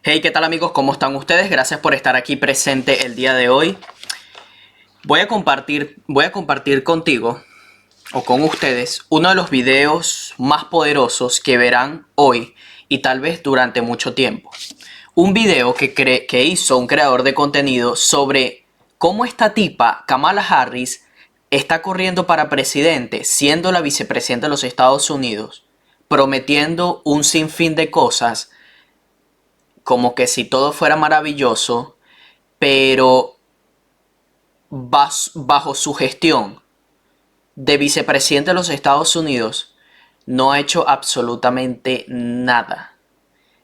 Hey, ¿qué tal amigos? ¿Cómo están ustedes? Gracias por estar aquí presente el día de hoy. Voy a compartir contigo o con ustedes uno de los videos más poderosos que verán hoy y tal vez durante mucho tiempo. Un video que hizo un creador de contenido sobre cómo esta tipa, Kamala Harris, está corriendo para presidente, siendo la vicepresidenta de los Estados Unidos, prometiendo un sinfín de cosas, como que si todo fuera maravilloso, pero bajo su gestión de vicepresidente de los Estados Unidos no ha hecho absolutamente nada.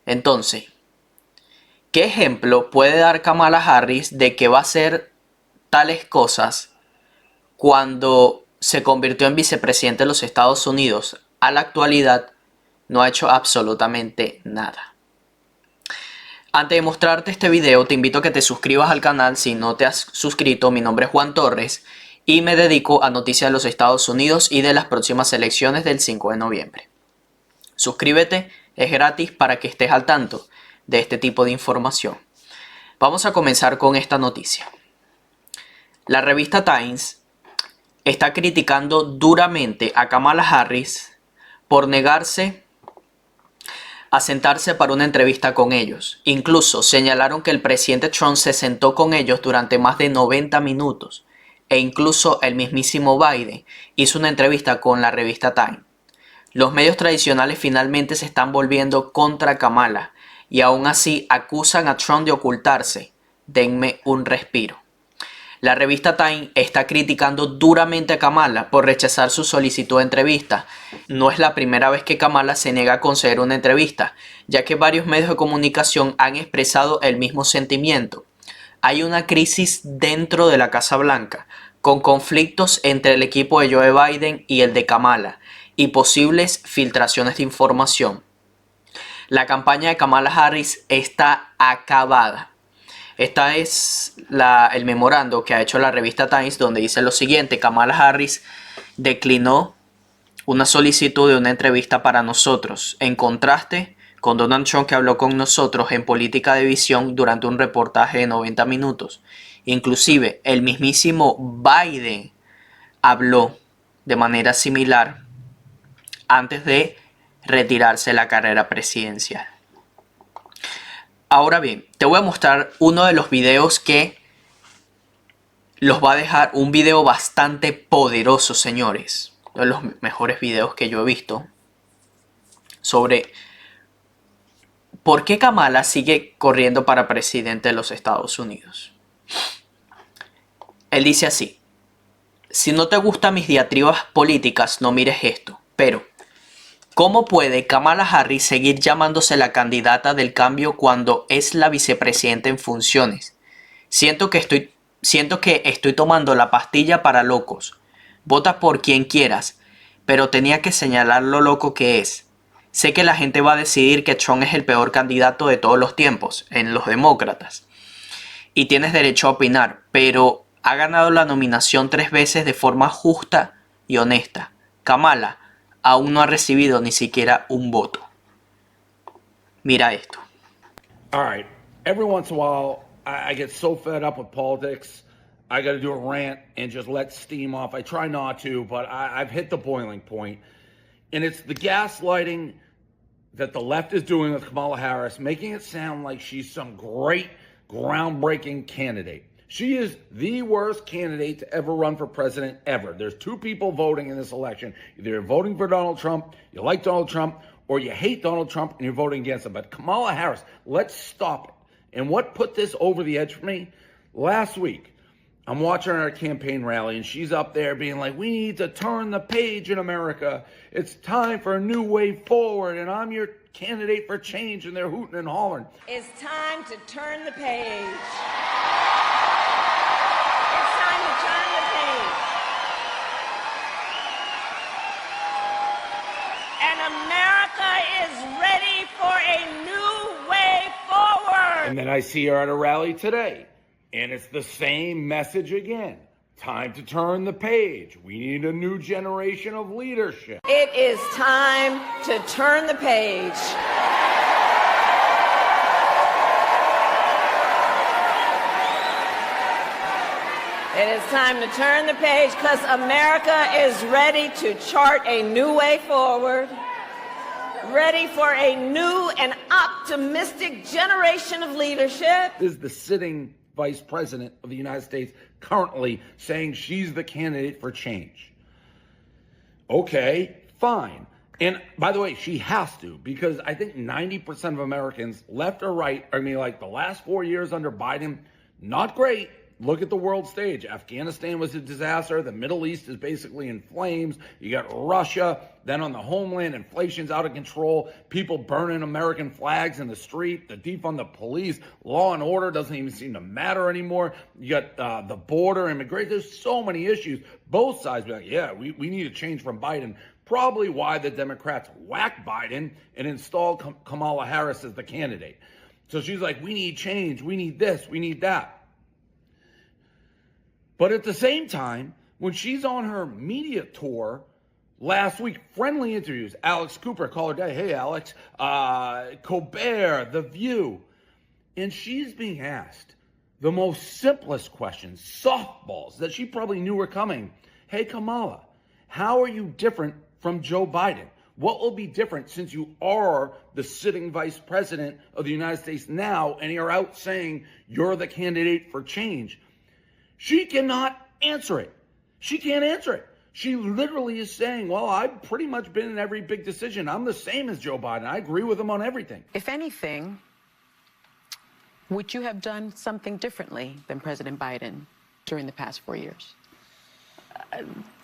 Entonces, ¿qué ejemplo puede dar Kamala Harris de que va a hacer tales cosas cuando se convirtió en vicepresidente de los Estados Unidos? A la actualidad no ha hecho absolutamente nada. Antes de mostrarte este video, te invito a que te suscribas al canal si no te has suscrito. Mi nombre es Juan Torres y me dedico a noticias de los Estados Unidos y de las próximas elecciones del 5 de noviembre. Suscríbete, es gratis para que estés al tanto de este tipo de información. Vamos a comenzar con esta noticia. La revista Times está criticando duramente a Kamala Harris por negarse a sentarse para una entrevista con ellos. Incluso señalaron que el presidente Trump se sentó con ellos durante más de 90 minutos e incluso el mismísimo Biden hizo una entrevista con la revista Time. Los medios tradicionales finalmente se están volviendo contra Kamala y aún así acusan a Trump de ocultarse. Denme un respiro. La revista Time está criticando duramente a Kamala por rechazar su solicitud de entrevista. No es la primera vez que Kamala se niega a conceder una entrevista, ya que varios medios de comunicación han expresado el mismo sentimiento. Hay una crisis dentro de la Casa Blanca, con conflictos entre el equipo de Joe Biden y el de Kamala, y posibles filtraciones de información. La campaña de Kamala Harris está acabada. Esta es el memorando que ha hecho la revista Times, donde dice lo siguiente: Kamala Harris declinó una solicitud de una entrevista para nosotros, en contraste con Donald Trump, que habló con nosotros en Política de Visión durante un reportaje de 90 minutos. Inclusive el mismísimo Biden habló de manera similar antes de retirarse de la carrera presidencial. Ahora bien, te voy a mostrar uno de los videos que los va a dejar, un video bastante poderoso, señores. Uno de los mejores videos que yo he visto sobre por qué Kamala sigue corriendo para presidente de los Estados Unidos. Él dice así: si no te gustan mis diatribas políticas, no mires esto, pero ¿cómo puede Kamala Harris seguir llamándose la candidata del cambio cuando es la vicepresidenta en funciones? Siento que estoy tomando la pastilla para locos. Vota por quien quieras, pero tenía que señalar lo loco que es. Sé que la gente va a decidir que Trump es el peor candidato de todos los tiempos, en los demócratas. Y tienes derecho a opinar, pero ha ganado la nominación 3 veces de forma justa y honesta. Kamala aún no ha recibido ni siquiera un voto. Mira esto. All right. Every once in a while, I get so fed up with politics, I got to do a rant and just let steam off. I try not to, but I've hit the boiling point. And it's the gaslighting that the left is doing with Kamala Harris, making it sound like she's some great, groundbreaking candidate. She is the worst candidate to ever run for president ever. There's 2 people voting in this election. Either you're voting for Donald Trump, you like Donald Trump, or you hate Donald Trump and you're voting against him. But Kamala Harris, let's stop it. And what put this over the edge for me? Last week, I'm watching our campaign rally and she's up there being like, we need to turn the page in America. It's time for a new way forward. And I'm your candidate for change. And they're hooting and hollering. It's time to turn the page. America is ready for a new way forward. And then I see her at a rally today, and it's the same message again. Time to turn the page. We need a new generation of leadership. It is time to turn the page. It is time to turn the page because America is ready to chart a new way forward. Ready for a new and optimistic generation of leadership. This is the sitting vice president of the United States currently saying she's the candidate for change. Okay, fine. And by the way, she has to, because I think 90% of Americans, left or right, I mean, like the last 4 years under Biden, not great. Look at the world stage. Afghanistan was a disaster. The Middle East is basically in flames. You got Russia. Then on the homeland, inflation's out of control. People burning American flags in the street. The defund the police. Law and order doesn't even seem to matter anymore. You got the border, immigration. There's so many issues. Both sides be like, yeah, we need a change from Biden. Probably why the Democrats whacked Biden and installed Kamala Harris as the candidate. So she's like, we need change. We need this. We need that. But at the same time, when she's on her media tour last week, friendly interviews, Alex Cooper, call her day, hey Alex, Colbert, The View, and she's being asked the most simplest questions, softballs that she probably knew were coming. Hey Kamala, how are you different from Joe Biden? What will be different since you are the sitting vice president of the United States now and you're out saying you're the candidate for change? She cannot answer it. She can't answer it. She literally is saying, well, I've pretty much been in every big decision. I'm the same as Joe Biden. I agree with him on everything. If anything, would you have done something differently than President Biden during the past 4 years?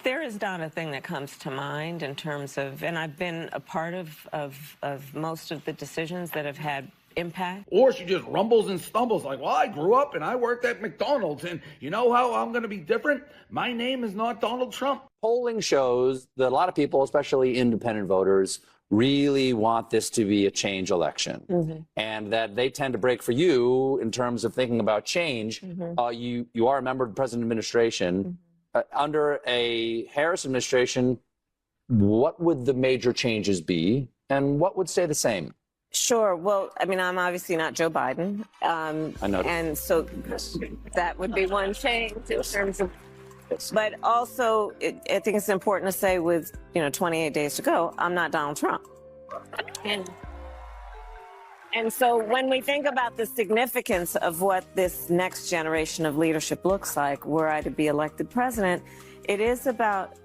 There is not a thing that comes to mind in terms of, and I've been a part of most of the decisions that have had impact. Or she just rumbles and stumbles like, well, I grew up and I worked at McDonald's and you know how I'm going to be different? My name is not Donald Trump. Polling shows that a lot of people, especially independent voters, really want this to be a change election, and that they tend to break for you in terms of thinking about change. You are a member of the president's administration. Under a Harris administration, what would the major changes be and what would stay the same? Sure. Well, I mean, I'm obviously not Joe Biden. I know. And so that would be one change in terms of, but also I think it's important to say with, 28 days to go, I'm not Donald Trump. And so when we think about the significance of what this next generation of leadership looks like, were I to be elected president, it is about,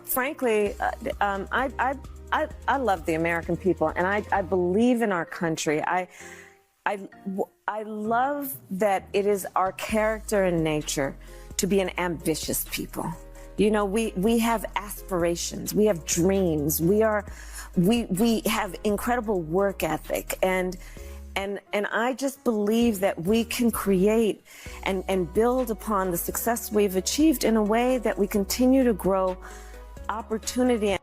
frankly, I love the American people, and I believe in our country. I love that it is our character and nature to be an ambitious people. We have aspirations, we have dreams, we have incredible work ethic, and I just believe that we can create and build upon the success we've achieved in a way that we continue to grow opportunity.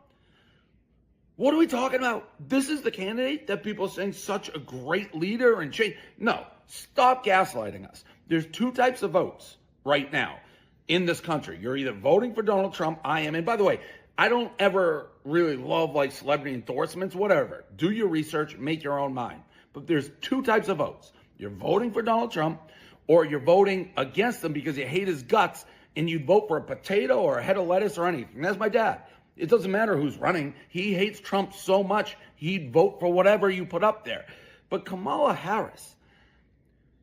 What are we talking about? This is the candidate that people are saying such a great leader and change. No, stop gaslighting us. There's two types of votes right now in this country. You're either voting for Donald Trump, I am. And by the way, I don't ever really love like celebrity endorsements, whatever. Do your research, make your own mind. But there's two types of votes. You're voting for Donald Trump or you're voting against him because you hate his guts and you vote for a potato or a head of lettuce or anything. That's my dad. It doesn't matter who's running. He hates Trump so much, he'd vote for whatever you put up there. But Kamala Harris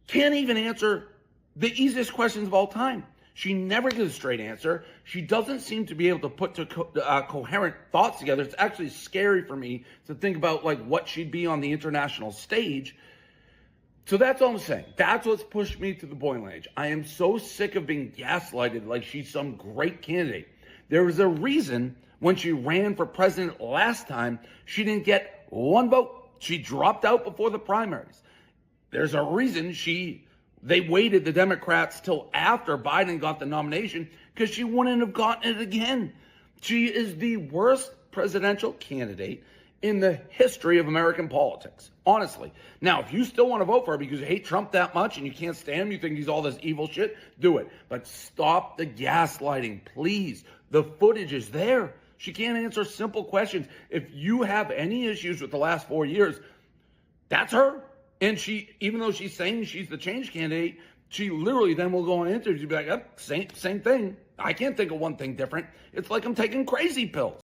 can't even answer the easiest questions of all time. She never gives a straight answer. She doesn't seem to be able to put coherent thoughts together. It's actually scary for me to think about like what she'd be on the international stage. So that's all I'm saying. That's what's pushed me to the boiling age. I am so sick of being gaslighted like she's some great candidate. There was a reason when she ran for president last time, she didn't get one vote. She dropped out before the primaries. There's a reason they waited, the Democrats, till after Biden got the nomination because she wouldn't have gotten it again. She is the worst presidential candidate in the history of American politics, honestly. Now, if you still want to vote for her because you hate Trump that much and you can't stand him, you think he's all this evil shit, do it. But stop the gaslighting, please. The footage is there. She can't answer simple questions. If you have any issues with the last 4 years, that's her. And she, even though she's saying she's the change candidate, she literally then will go on interviews and be like, yep, same thing. I can't think of one thing different. It's like I'm taking crazy pills.